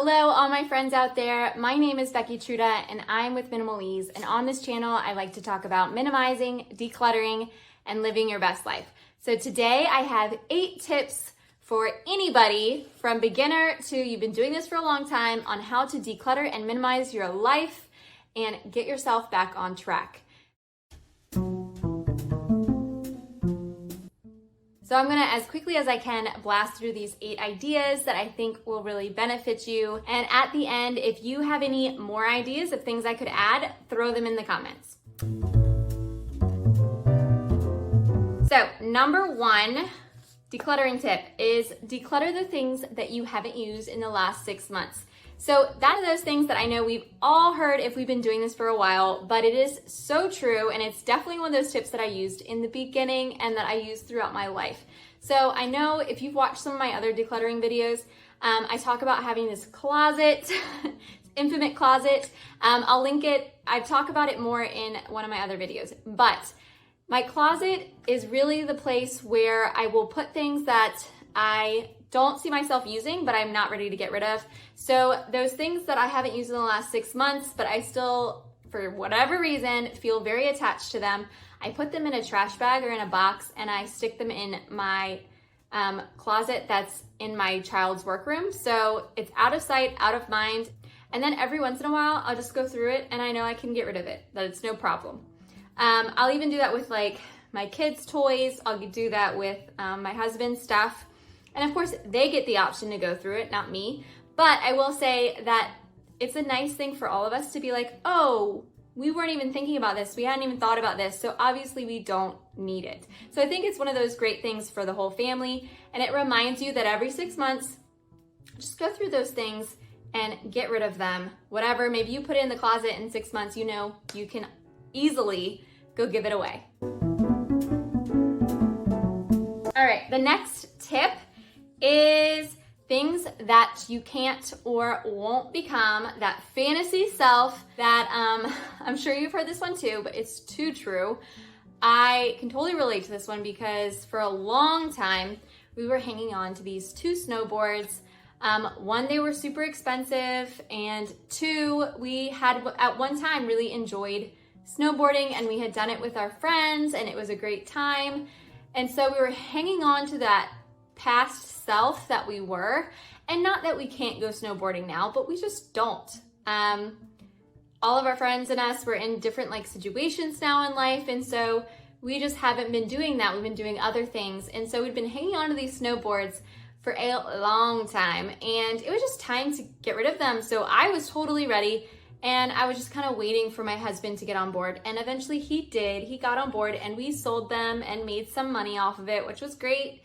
Hello, all my friends out there. My name is Becky Truda and I'm with Minimalism. And on this channel, I like to talk about minimizing, decluttering, and living your best life. So today I have 8 tips for anybody from beginner to you've been doing this for a long time on how to declutter and minimize your life and get yourself back on track. So I'm gonna, as quickly as I can, blast through these 8 ideas that I think will really benefit you. And at the end, if you have any more ideas of things I could add, throw them in the comments. So number 1 decluttering tip is declutter the things that you haven't used in the last 6 months. So that are those things that I know we've all heard if we've been doing this for a while, but it is so true, and it's definitely one of those tips that I used in the beginning and that I use throughout my life. So I know if you've watched some of my other decluttering videos, I talk about having this closet, infinite closet. I'll link it. I talk about it more in one of my other videos, but my closet is really the place where I will put things that I don't see myself using, but I'm not ready to get rid of. So those things that I haven't used in the last 6 months, but I still, for whatever reason, feel very attached to them, I put them in a trash bag or in a box and I stick them in my closet that's in my child's workroom. So it's out of sight, out of mind. And then every once in a while, I'll just go through it and I know I can get rid of it, that it's no problem. I'll even do that with like my kids' toys. I'll do that with my husband's stuff. And of course, they get the option to go through it, not me. But I will say that it's a nice thing for all of us to be like, oh, we weren't even thinking about this. We hadn't even thought about this. So obviously we don't need it. So I think it's one of those great things for the whole family. And it reminds you that every 6 months, just go through those things and get rid of them. Whatever, maybe you put it in the closet in 6 months, you know, you can easily go give it away. All right, the next tip is things that you can't or won't become, that fantasy self that I'm sure you've heard this one too, but it's too true. I can totally relate to this one because for a long time we were hanging on to these 2 snowboards. One, they were super expensive, and 2, we had at one time really enjoyed snowboarding and we had done it with our friends and it was a great time. And so we were hanging on to that past self that we were, and not that we can't go snowboarding now, but we just don't. All of our friends and us were in different like situations now in life, and so we just haven't been doing that. We've been doing other things, and so we've been hanging on to these snowboards for a long time, and it was just time to get rid of them. So I was totally ready, and I was just kind of waiting for my husband to get on board, and eventually he did. He got on board and we sold them and made some money off of it, which was great.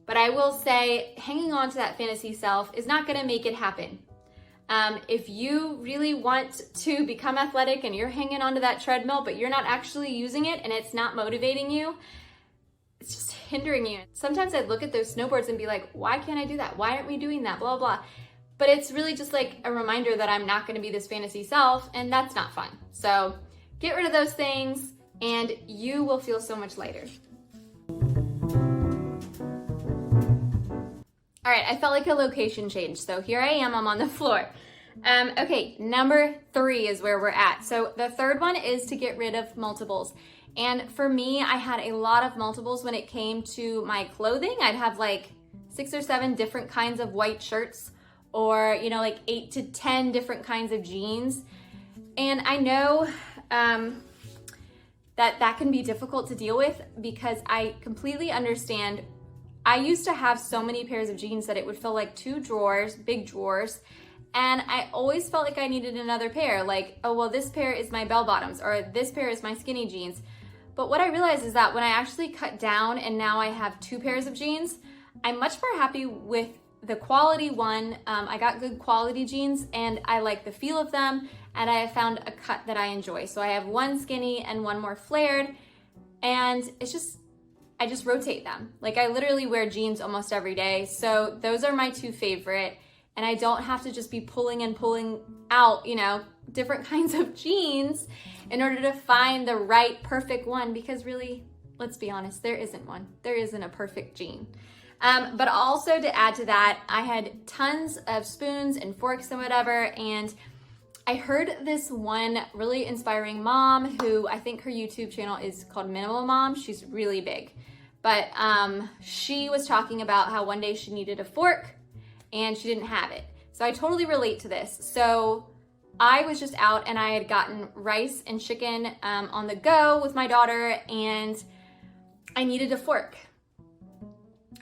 But I will say hanging on to that fantasy self is not gonna make it happen. If you really want to become athletic and you're hanging onto that treadmill, but you're not actually using it and it's not motivating you, it's just hindering you. Sometimes I'd look at those snowboards and be like, why can't I do that? Why aren't we doing that? Blah, blah. But it's really just like a reminder that I'm not gonna be this fantasy self, and that's not fun. So get rid of those things and you will feel so much lighter. All right, I felt like a location change. So here I am, I'm on the floor. Okay, number 3 is where we're at. So the third one is to get rid of multiples. And for me, I had a lot of multiples when it came to my clothing. I'd have like 6 or 7 different kinds of white shirts, or, you know, like 8 to 10 different kinds of jeans. And I know that can be difficult to deal with because I completely understand. I used to have so many pairs of jeans that it would feel like 2 drawers, big drawers, and I always felt like I needed another pair. Like, oh, well, this pair is my bell bottoms, or this pair is my skinny jeans. But what I realized is that when I actually cut down and now I have 2 pairs of jeans, I'm much more happy with the quality one. I got good quality jeans and I like the feel of them, and I have found a cut that I enjoy. So I have 1 skinny and 1 more flared, and I just rotate them. Like, I literally wear jeans almost every day. So those are my 2 favorite. And I don't have to just be pulling out, you know, different kinds of jeans in order to find the right perfect one, because really, let's be honest, there isn't one. There isn't a perfect jean. But also to add to that, I had tons of spoons and forks and whatever, and I heard this one really inspiring mom who I think her YouTube channel is called Minimal Mom. She's really big. But she was talking about how one day she needed a fork and she didn't have it. So I totally relate to this. So I was just out and I had gotten rice and chicken on the go with my daughter, and I needed a fork.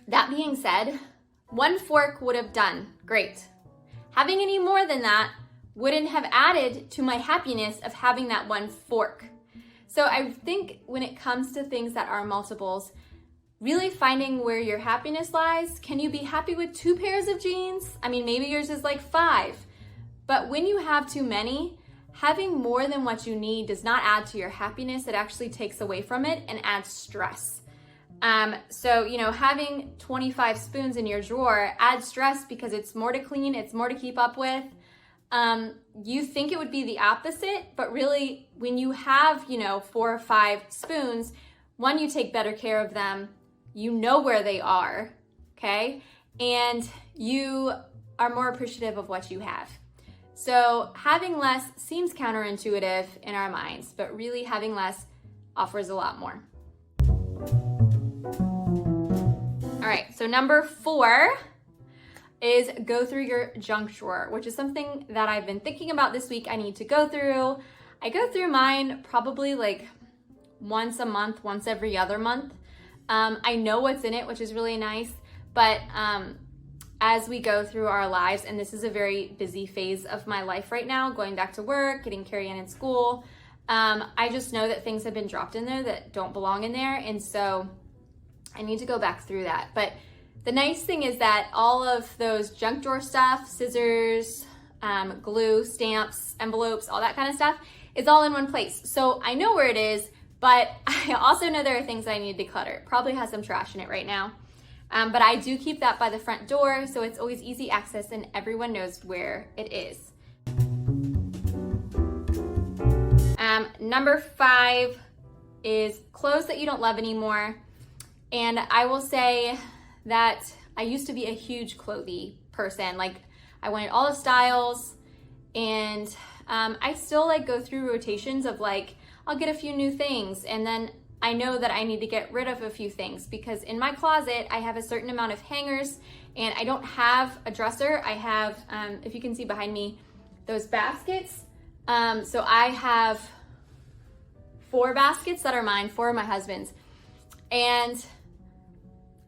That being said, one fork would have done great. Having any more than that wouldn't have added to my happiness of having that one fork. So I think when it comes to things that are multiples, really finding where your happiness lies. Can you be happy with 2 pairs of jeans? I mean, maybe yours is like 5. But when you have too many, having more than what you need does not add to your happiness. It actually takes away from it and adds stress. So, having 25 spoons in your drawer adds stress because it's more to clean, it's more to keep up with. You think it would be the opposite, but really when you have, 4 or 5 spoons, one, you take better care of them, you know where they are, okay? And you are more appreciative of what you have. So having less seems counterintuitive in our minds, but really having less offers a lot more. All right, so number 4 is go through your junk drawer, which is something that I've been thinking about this week. I need to go through. I go through mine probably like once a month, once every other month. I know what's in it, which is really nice, but as we go through our lives, and this is a very busy phase of my life right now, going back to work, getting Carrie in school, I just know that things have been dropped in there that don't belong in there, and so I need to go back through that. But the nice thing is that all of those junk drawer stuff, scissors, glue, stamps, envelopes, all that kind of stuff is all in one place. So I know where it is, but I also know there are things that I need to declutter. It probably has some trash in it right now. But I do keep that by the front door, so it's always easy access and everyone knows where it is. Number 5 is clothes that you don't love anymore. And I will say that I used to be a huge clothy person. Like, I wanted all the styles, and I still go through rotations of I'll get a few new things, and then I know that I need to get rid of a few things because in my closet I have a certain amount of hangers and I don't have a dresser. I have, if you can see behind me, those baskets. So I have 4 baskets that are mine, 4 are my husband's. And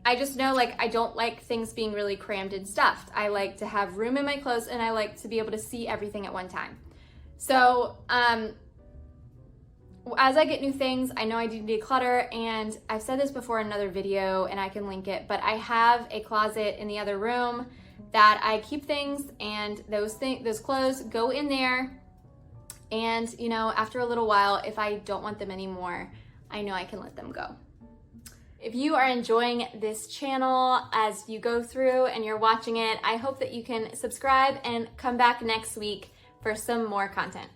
I just know I don't like things being really crammed and stuffed. I like to have room in my clothes and I like to be able to see everything at one time. So, as I get new things, I know I do declutter, and I've said this before in another video and I can link it, but I have a closet in the other room that I keep things, and those clothes go in there, and after a little while, if I don't want them anymore, I know I can let them go. If you are enjoying this channel as you go through and you're watching it, I hope that you can subscribe and come back next week for some more content.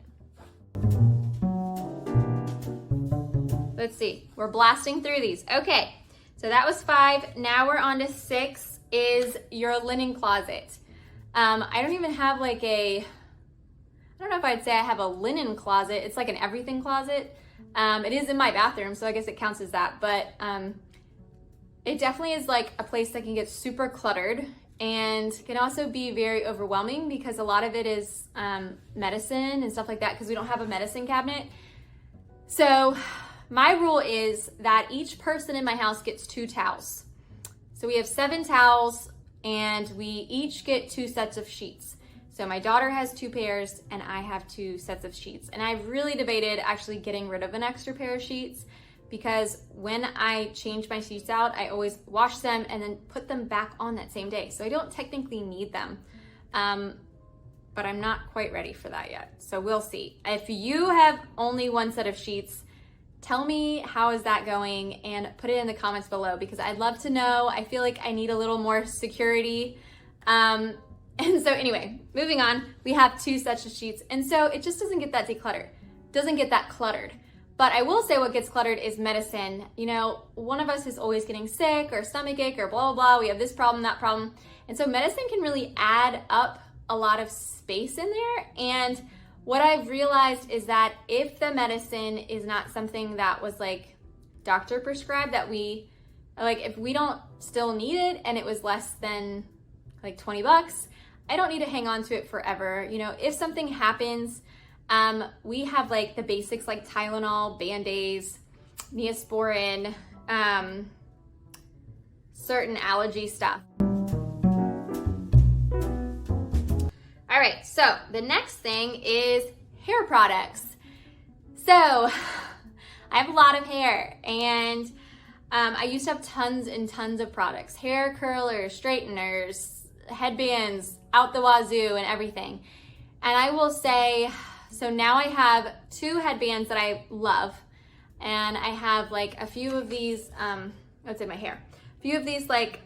Let's see, we're blasting through these. Okay, so that was 5. Now we're on to 6 is your linen closet. I don't even have I don't know if I'd say I have a linen closet. It's like an everything closet. It is in my bathroom, so I guess it counts as that, but it definitely is a place that can get super cluttered and can also be very overwhelming because a lot of it is medicine and stuff like that because we don't have a medicine cabinet. So my rule is that each person in my house gets 2 towels. So we have 7 towels and we each get 2 sets of sheets. So my daughter has 2 pairs and I have 2 sets of sheets. And I've really debated actually getting rid of an extra pair of sheets because when I change my sheets out, I always wash them and then put them back on that same day. So I don't technically need them, but I'm not quite ready for that yet. So we'll see. If you have only 1 set of sheets, tell me how is that going and put it in the comments below because I'd love to know. I feel like I need a little more security. And so anyway, moving on, we have 2 sets of sheets. And so it just doesn't get that decluttered, doesn't get that cluttered. But I will say what gets cluttered is medicine. You know, one of us is always getting sick or stomach ache or blah, blah, blah. We have this problem, that problem. And so medicine can really add up a lot of space in there. And what I've realized is that if the medicine is not something that was like doctor prescribed, that we, like if we don't still need it and it was less than like 20 bucks, I don't need to hang on to it forever. You know, if something happens, we have like the basics like Tylenol, Band-Aids, Neosporin, certain allergy stuff. All right, so the next thing is hair products. So I have a lot of hair, and I used to have tons and tons of products, hair curlers, straighteners, headbands, out the wazoo and everything. And I will say, so now I have 2 headbands that I love, and I have like a few of these, let's say my hair, a few of these like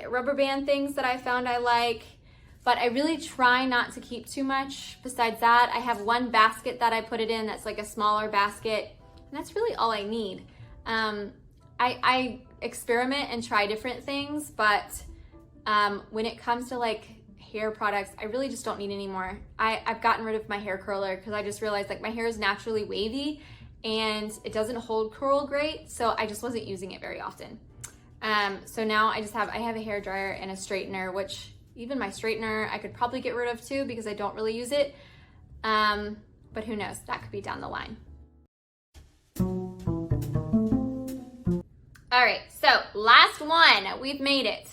rubber band things that I found I like, but I really try not to keep too much. Besides that, I have 1 basket that I put it in that's like a smaller basket, and that's really all I need. I experiment and try different things, but when it comes to like hair products, I really just don't need any more. I've gotten rid of my hair curler because I just realized like my hair is naturally wavy and it doesn't hold curl great, so I just wasn't using it very often. So now I have a hair dryer and a straightener, which even my straightener I could probably get rid of too because I don't really use it. But who knows, that could be down the line. All right, so last one, we've made it.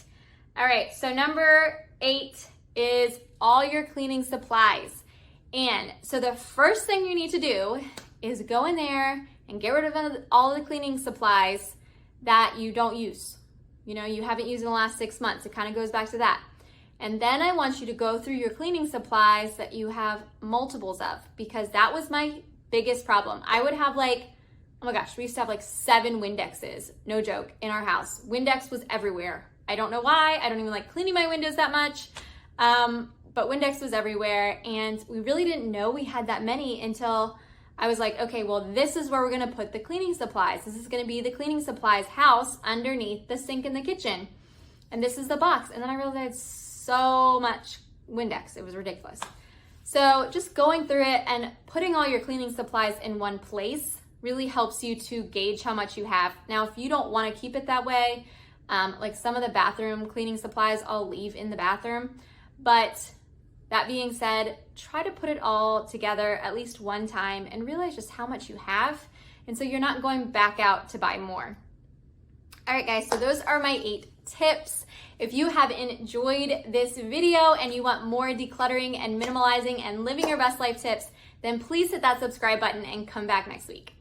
All right, so number 8 is all your cleaning supplies. And so the first thing you need to do is go in there and get rid of all the cleaning supplies that you don't use. You know, you haven't used in the last 6 months. It kind of goes back to that. And then I want you to go through your cleaning supplies that you have multiples of, because that was my biggest problem. I would have like, oh my gosh, we used to have like 7 Windexes, no joke, in our house. Windex was everywhere. I don't know why. I don't even like cleaning my windows that much. But Windex was everywhere, and we really didn't know we had that many until I was like, okay, well, this is where we're gonna put the cleaning supplies. This is gonna be the cleaning supplies house underneath the sink in the kitchen. And this is the box. And then I realized I had so much Windex. It was ridiculous. So just going through it and putting all your cleaning supplies in one place really helps you to gauge how much you have. Now, if you don't wanna keep it that way, like some of the bathroom cleaning supplies I'll leave in the bathroom. But that being said, try to put it all together at least one time and realize just how much you have. And so you're not going back out to buy more. All right, guys, so those are my 8 tips. If you have enjoyed this video and you want more decluttering and minimalizing and living your best life tips, then please hit that subscribe button and come back next week.